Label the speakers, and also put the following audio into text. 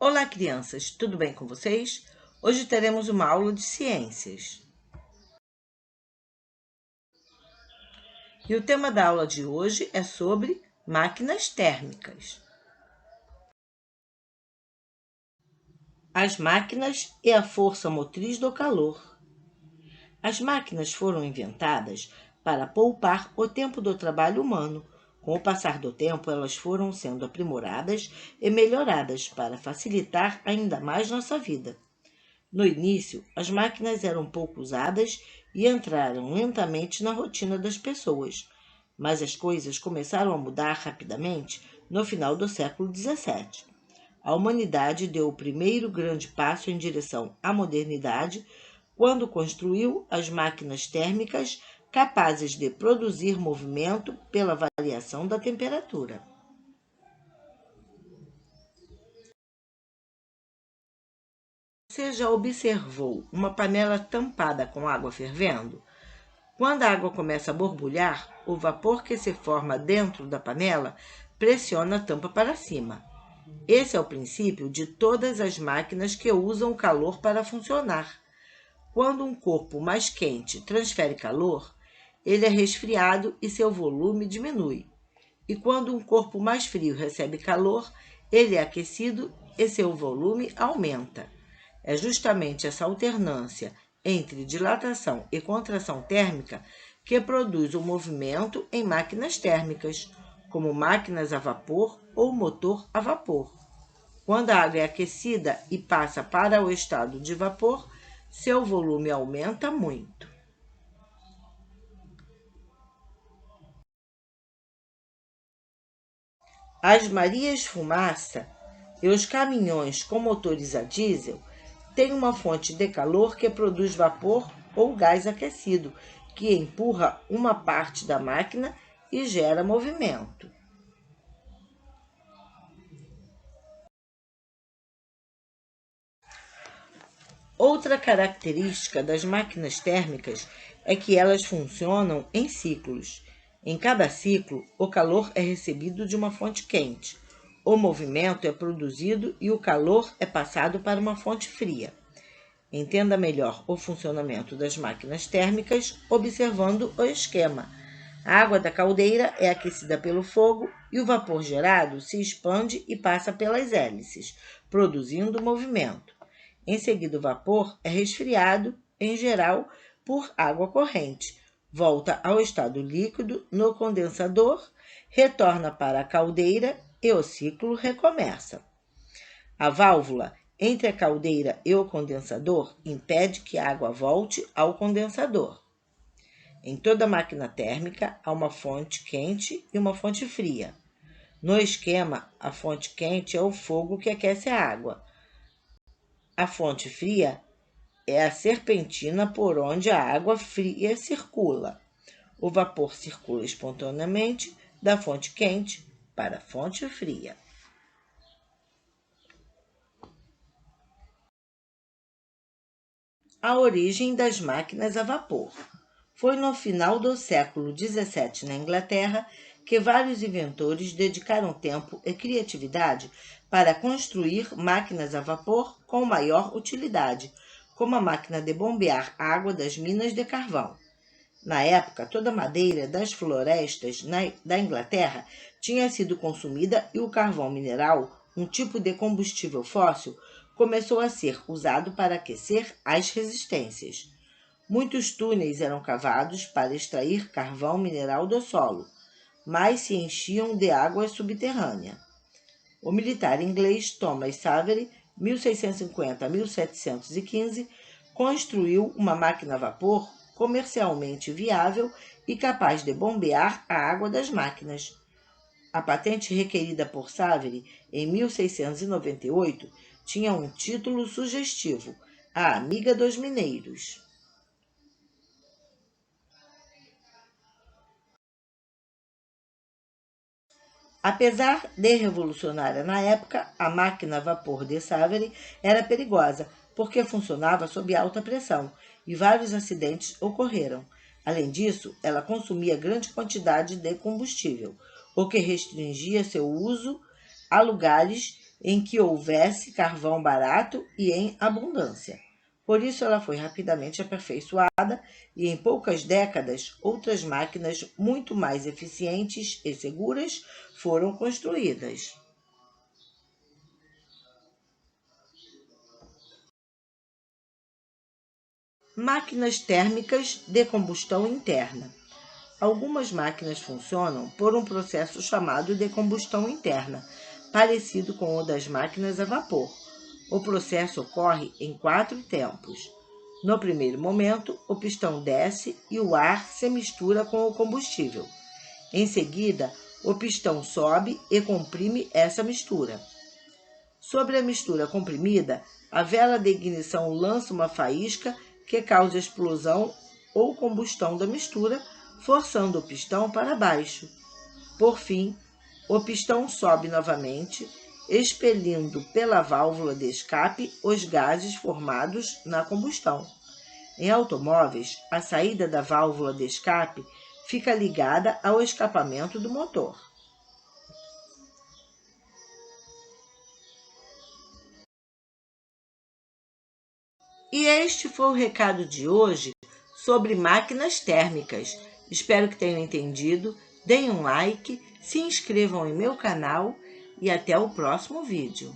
Speaker 1: Olá, crianças! Tudo bem com vocês? Hoje teremos uma aula de ciências. E o tema da aula de hoje é sobre máquinas térmicas. As máquinas e a força motriz do calor. As máquinas foram inventadas para poupar o tempo do trabalho humano. Com o passar do tempo, elas foram sendo aprimoradas e melhoradas para facilitar ainda mais nossa vida. No início, as máquinas eram pouco usadas e entraram lentamente na rotina das pessoas, mas as coisas começaram a mudar rapidamente no final do século XVII. A humanidade deu o primeiro grande passo em direção à modernidade quando construiu as máquinas térmicas capazes de produzir movimento pela variação da temperatura. Você já observou uma panela tampada com água fervendo? Quando a água começa a borbulhar, o vapor que se forma dentro da panela pressiona a tampa para cima. Esse é o princípio de todas as máquinas que usam o calor para funcionar. Quando um corpo mais quente transfere calor, ele é resfriado e seu volume diminui. E quando um corpo mais frio recebe calor, ele é aquecido e seu volume aumenta. É justamente essa alternância entre dilatação e contração térmica que produz o movimento em máquinas térmicas, como máquinas a vapor ou motor a vapor. Quando a água é aquecida e passa para o estado de vapor, seu volume aumenta muito. As Marias-fumaça e os caminhões com motores a diesel têm uma fonte de calor que produz vapor ou gás aquecido, que empurra uma parte da máquina e gera movimento. Outra característica das máquinas térmicas é que elas funcionam em ciclos. Em cada ciclo, o calor é recebido de uma fonte quente. O movimento é produzido e o calor é passado para uma fonte fria. Entenda melhor o funcionamento das máquinas térmicas observando o esquema. A água da caldeira é aquecida pelo fogo e o vapor gerado se expande e passa pelas hélices, produzindo movimento. Em seguida, o vapor é resfriado, em geral, por água corrente. Volta ao estado líquido no condensador, retorna para a caldeira e o ciclo recomeça. A válvula entre a caldeira e o condensador impede que a água volte ao condensador. Em toda máquina térmica, há uma fonte quente e uma fonte fria. No esquema, a fonte quente é o fogo que aquece a água. A fonte fria é a serpentina por onde a água fria circula. O vapor circula espontaneamente da fonte quente para a fonte fria. A origem das máquinas a vapor. Foi no final do século XVII, na Inglaterra, que vários inventores dedicaram tempo e criatividade para construir máquinas a vapor com maior utilidade, como a máquina de bombear água das minas de carvão. Na época, toda a madeira das florestas da Inglaterra tinha sido consumida e o carvão mineral, um tipo de combustível fóssil, começou a ser usado para aquecer as resistências. Muitos túneis eram cavados para extrair carvão mineral do solo, mas se enchiam de água subterrânea. O militar inglês Thomas Savery, 1650 a 1715, construiu uma máquina a vapor comercialmente viável e capaz de bombear a água das máquinas. A patente requerida por Savery em 1698 tinha um título sugestivo: A Amiga dos Mineiros. Apesar de revolucionária na época, a máquina a vapor de Savery era perigosa, porque funcionava sob alta pressão e vários acidentes ocorreram. Além disso, ela consumia grande quantidade de combustível, o que restringia seu uso a lugares em que houvesse carvão barato e em abundância. Por isso, ela foi rapidamente aperfeiçoada e, em poucas décadas, outras máquinas muito mais eficientes e seguras foram construídas. Máquinas térmicas de combustão interna. Algumas máquinas funcionam por um processo chamado de combustão interna, parecido com o das máquinas a vapor. O processo ocorre em 4 tempos. No primeiro momento, o pistão desce e o ar se mistura com o combustível. Em seguida, o pistão sobe e comprime essa mistura. Sobre a mistura comprimida, a vela de ignição lança uma faísca que causa explosão ou combustão da mistura, forçando o pistão para baixo. Por fim, o pistão sobe novamente, expelindo pela válvula de escape os gases formados na combustão. Em automóveis, a saída da válvula de escape fica ligada ao escapamento do motor. E este foi o recado de hoje sobre máquinas térmicas. Espero que tenham entendido. Deem um like, se inscrevam em meu canal e até o próximo vídeo.